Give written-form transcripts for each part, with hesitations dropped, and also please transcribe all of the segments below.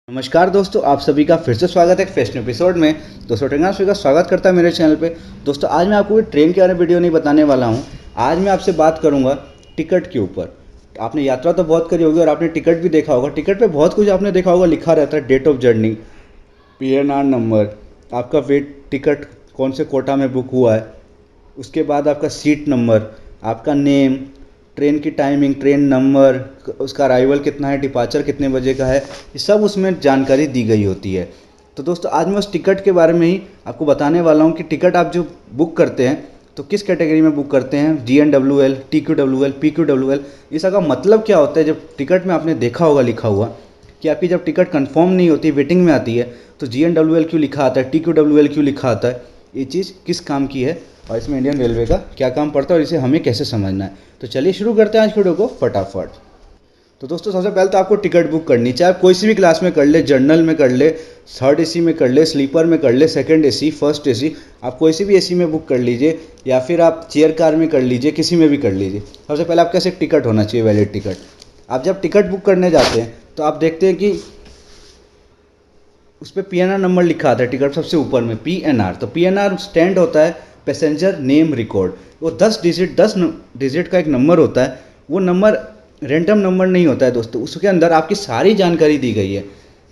नमस्कार दोस्तों, आप सभी का फिर से स्वागत है एक फर्स्ट एपिसोड में। दोस्तों टेक्नालॉजी सभी का स्वागत करता है मेरे चैनल पे। दोस्तों आज मैं आपको कोई ट्रेन के बारे में वीडियो नहीं बताने वाला हूँ। आज मैं आपसे बात करूँगा टिकट के ऊपर। आपने यात्रा तो बहुत करी होगी और आपने टिकट भी देखा होगा। टिकट पे बहुत कुछ आपने देखा होगा, लिखा रहता है date of journey, PNR number, आपका वेट टिकट कौन से कोटा में बुक हुआ है, उसके बाद आपका सीट नंबर, आपका नेम, ट्रेन की टाइमिंग, ट्रेन नंबर, उसका अराइवल कितना है, डिपार्चर कितने बजे का है, ये सब उसमें जानकारी दी गई होती है। तो दोस्तों आज मैं उस टिकट के बारे में ही आपको बताने वाला हूँ कि टिकट आप जो बुक करते हैं तो किस कैटेगरी में बुक करते हैं, GNWL, TQWL, PQWL, ये सब का मतलब क्या होता है। जब टिकट में आपने देखा होगा लिखा हुआ कि आपकी जब टिकट कंफर्म नहीं होती, वेटिंग में आती है, तो GNWL क्यों लिखा आता है, TQWL क्यों लिखा आता है, ये चीज़ किस काम की है और इसमें इंडियन रेलवे का क्या काम पड़ता है और इसे हमें कैसे समझना है। तो चलिए शुरू करते हैं आज वीडियो को फटाफट। तो दोस्तों सबसे पहले तो आपको टिकट बुक करनी, चाहे आप कोई सी भी क्लास में कर ले, जनरल में कर ले, थर्ड AC में कर ले, स्लीपर में कर ले, सेकंड AC, फर्स्ट AC, आप कोई सी भी AC में बुक कर लीजिए या फिर आप चेयर कार में कर लीजिए, किसी में भी कर लीजिए। सबसे पहले आपके पास एक टिकट होना चाहिए, वैलिड टिकट। आप जब टिकट बुक करने जाते हैं तो आप देखते हैं कि उस पर PNR नंबर लिखा आता है टिकट सबसे ऊपर में, PNR। तो PNR स्टैंड होता है पैसेंजर नेम रिकॉर्ड। वो 10 डिजिट का एक नंबर होता है। वो नंबर रैंडम नंबर नहीं होता है दोस्तों, उसके अंदर आपकी सारी जानकारी दी गई है।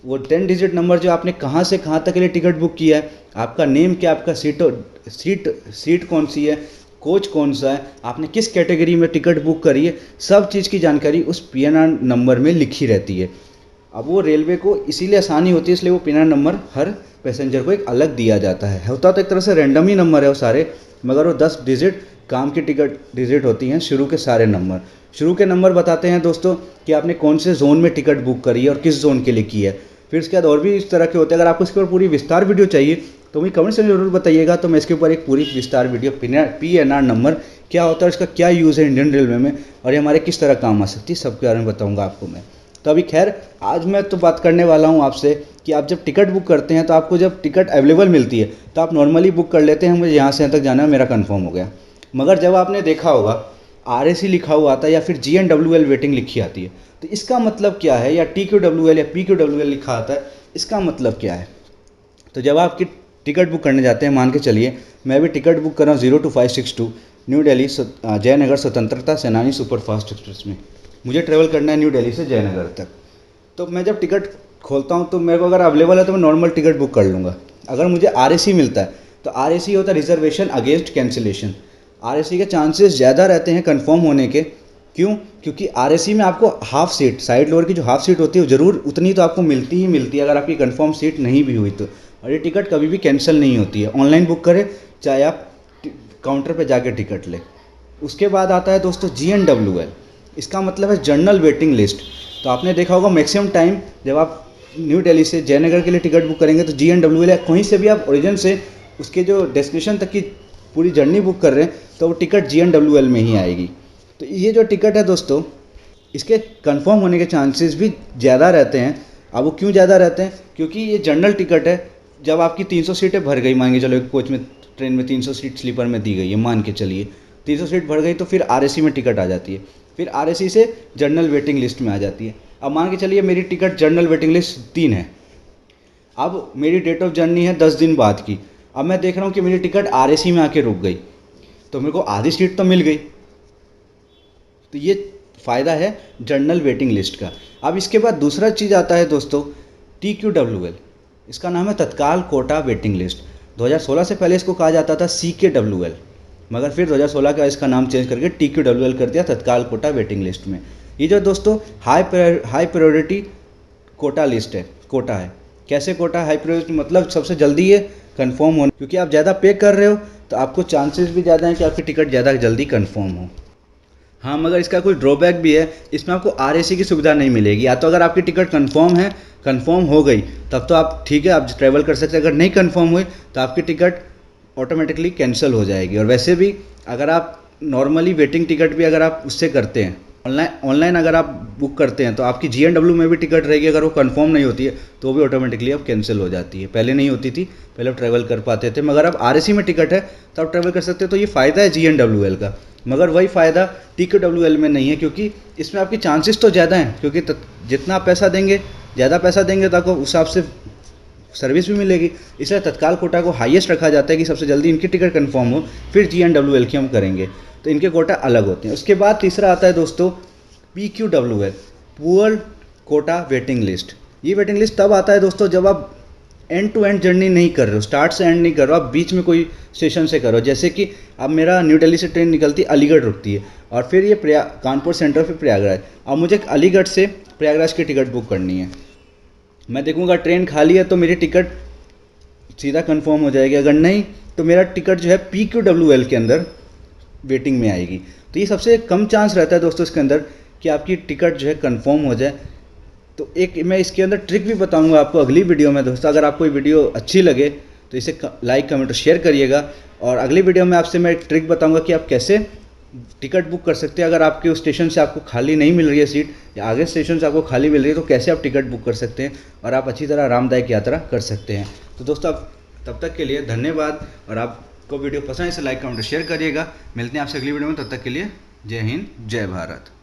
वो 10 डिजिट नंबर जो आपने कहाँ से कहाँ तक के लिए टिकट बुक किया है, आपका नेम क्या, आपका सीट कौन सी है, कोच कौन सा है, आपने किस कैटेगरी में टिकट बुक करी है, सब चीज़ की जानकारी उस PNR नंबर में लिखी रहती है। अब वो रेलवे को इसीलिए आसानी होती है, इसलिए वो PNR नंबर हर पैसेंजर को एक अलग दिया जाता है। होता तो एक तरह से रैंडम ही नंबर है वो सारे, मगर वो 10 डिजिट काम की टिकट डिजिट होती हैं, शुरू के सारे नंबर। शुरू के नंबर बताते हैं दोस्तों कि आपने कौन से जोन में टिकट बुक करी है और किस जोन के लिए की है। फिर उसके बाद और भी इस तरह के होते हैं। अगर आपको इसके ऊपर पूरी विस्तार वीडियो चाहिए तो मुझे कमेंट से जरूर बताइएगा, तो मैं इसके ऊपर एक पूरी विस्तार वीडियो PNR नंबर क्या होता है, इसका क्या यूज़ है इंडियन रेलवे में और ये हमारे किस तरह काम आ सकती है, सबके बारे में बताऊँगा आपको मैं। तो अभी खैर आज मैं तो बात करने वाला हूँ आपसे कि आप जब टिकट बुक करते हैं तो आपको जब टिकट अवेलेबल मिलती है तो आप नॉर्मली बुक कर लेते हैं, मुझे यहाँ से यहाँ तक जाना है, मेरा कंफर्म हो गया। मगर जब आपने देखा होगा RAC लिखा हुआ आता है या फिर GNWL वेटिंग लिखी आती है, तो इसका मतलब क्या है, या TQWL या PQWL लिखा आता है, इसका मतलब क्या है। तो जब आपकी टिकट बुक करने जाते हैं, मान के चलिए मैं भी टिकट बुक कर रहा हूँ 02562 न्यू दिल्ली जयनगर स्वतंत्रता सेनानी सुपरफास्ट एक्सप्रेस में। मुझे ट्रैवल करना है न्यू दिल्ली से जयनगर तक। तो मैं जब टिकट खोलता हूँ तो मेरे को अगर अवेलेबल है तो मैं नॉर्मल टिकट बुक कर लूँगा। अगर मुझे RAC मिलता है तो RAC होता है रिजर्वेशन अगेंस्ट कैंसिलेशन। RAC के चांसेस ज़्यादा रहते हैं कंफर्म होने के। क्यों? क्योंकि RAC में आपको हाफ सीट, साइड लोअर की जो हाफ सीट होती है ज़रूर उतनी तो आपको मिलती ही मिलती है अगर आपकी कंफर्म सीट नहीं भी हुई तो। और ये टिकट कभी भी कैंसिल नहीं होती है, ऑनलाइन बुक करें चाहे आप काउंटर पे जाके टिकट लें। उसके बाद आता है दोस्तों GNWL। इसका मतलब है जनरल वेटिंग लिस्ट। तो आपने देखा होगा मैक्सिमम टाइम जब आप न्यू दिल्ली से जयनगर के लिए टिकट बुक करेंगे तो GNWL या कहीं से भी आप ओरिजिन से उसके जो डेस्टिनेशन तक की पूरी जर्नी बुक कर रहे हैं तो वो टिकट GNWL में ही आएगी। तो ये जो टिकट है दोस्तों, इसके कंफर्म होने के चांसेस भी ज़्यादा रहते हैं। अब वो क्यों ज़्यादा रहते हैं? क्योंकि ये जनरल टिकट है। जब आपकी 300 सीटें भर गई, मान के चलो एक कोच में, ट्रेन में 300 सीट स्लीपर में दी गई है, मान के चलिए 300 सीट भर गई तो फिर RAC में टिकट आ जाती है, फिर RAC से जनरल वेटिंग लिस्ट में आ जाती है। अब मान के चलिए मेरी टिकट जनरल वेटिंग लिस्ट 3 है। अब मेरी डेट ऑफ जर्नी है 10 दिन बाद की। अब मैं देख रहा हूँ कि मेरी टिकट RAC में आके रुक गई, तो मेरे को आधी सीट तो मिल गई। तो ये फ़ायदा है जनरल वेटिंग लिस्ट का। अब इसके बाद दूसरा चीज़ आता है दोस्तों TQWL। इसका नाम है तत्काल कोटा वेटिंग लिस्ट। 2016 से पहले इसको कहा जाता था CKWL, मगर फिर 2016 का इसका नाम चेंज करके TQWL कर दिया, तत्काल कोटा वेटिंग लिस्ट में। ये जो दोस्तों हाई प्रायोरिटी कोटा लिस्ट है, कोटा है। कैसे कोटा हाई प्रायोरिटी? मतलब सबसे जल्दी ये कंफर्म होने, क्योंकि आप ज़्यादा पे कर रहे हो तो आपको चांसेस भी ज़्यादा हैं कि आपकी टिकट ज़्यादा जल्दी कंफर्म हो। हाँ, मगर इसका कोई ड्रॉबैक भी है, इसमें आपको RAC की सुविधा नहीं मिलेगी। या तो अगर आपकी टिकट कंफर्म हो गई तब तो आप ठीक है, आप ट्रैवल कर सकते हैं। अगर नहीं कंफर्म हुई तो आपकी टिकट ऑटोमेटिकली कैंसिल हो जाएगी। और वैसे भी अगर आप नॉर्मली वेटिंग टिकट भी अगर आप उससे करते हैं, ऑनलाइन अगर आप बुक करते हैं तो आपकी GNW में भी टिकट रहेगी। अगर वो कंफर्म नहीं होती है तो भी ऑटोमेटिकली अब कैंसिल हो जाती है। पहले नहीं होती थी, पहले आप ट्रैवल कर पाते थे, मगर अब RAC में टिकट है तो आप ट्रैवल कर सकते हो। तो ये फ़ायदा है GNWL का, मगर वही फ़ायदा TQWL में नहीं है, क्योंकि इसमें आपकी चांसेस तो ज़्यादा हैं, क्योंकि जितना आप पैसा देंगे ज़्यादा पैसा देंगे तो आपको उस हिसाब से सर्विस भी मिलेगी। इसलिए तत्काल कोटा को हाईएस्ट रखा जाता है कि सबसे जल्दी इनकी टिकट कंफर्म हो, फिर GNWL की हम करेंगे, तो इनके कोटा अलग होते हैं। उसके बाद तीसरा आता है दोस्तों PQWL, poor quota waiting list. ये वेटिंग लिस्ट तब आता है दोस्तों जब आप एंड टू एंड जर्नी नहीं कर रहे हो, स्टार्ट से एंड नहीं कर रहे हो, आप बीच में कोई स्टेशन से करो। जैसे कि अब मेरा न्यू दिल्ली से ट्रेन निकलती है, अलीगढ़ रुकती है और फिर ये कानपुर सेंट्रल, फिर प्रयागराज। अब मुझे अलीगढ़ से प्रयागराज की टिकट बुक करनी है, मैं देखूंगा ट्रेन खाली है तो मेरी टिकट सीधा कंफर्म हो जाएगी, अगर नहीं तो मेरा टिकट जो है PQWL के अंदर वेटिंग में आएगी। तो ये सबसे कम चांस रहता है दोस्तों इसके अंदर कि आपकी टिकट जो है कंफर्म हो जाए। तो एक मैं इसके अंदर ट्रिक भी बताऊंगा आपको अगली वीडियो में दोस्तों। अगर आपको ये वीडियो अच्छी लगे तो इसे लाइक, कमेंट और शेयर करिएगा। और अगली वीडियो में आपसे मैं एक ट्रिक बताऊंगा कि आप कैसे टिकट बुक कर सकते हैं। अगर आपके उस स्टेशन से आपको खाली नहीं मिल रही है सीट, या आगे स्टेशन से आपको खाली मिल रही है, तो कैसे आप टिकट बुक कर सकते हैं और आप अच्छी तरह आरामदायक यात्रा कर सकते हैं। तो दोस्तों आप तब तक के लिए धन्यवाद, और आपको वीडियो पसंद है इसे लाइक, कमेंट और शेयर करिएगा। मिलते हैं आपसे अगली वीडियो में, तब तक के लिए जय हिंद, जय भारत।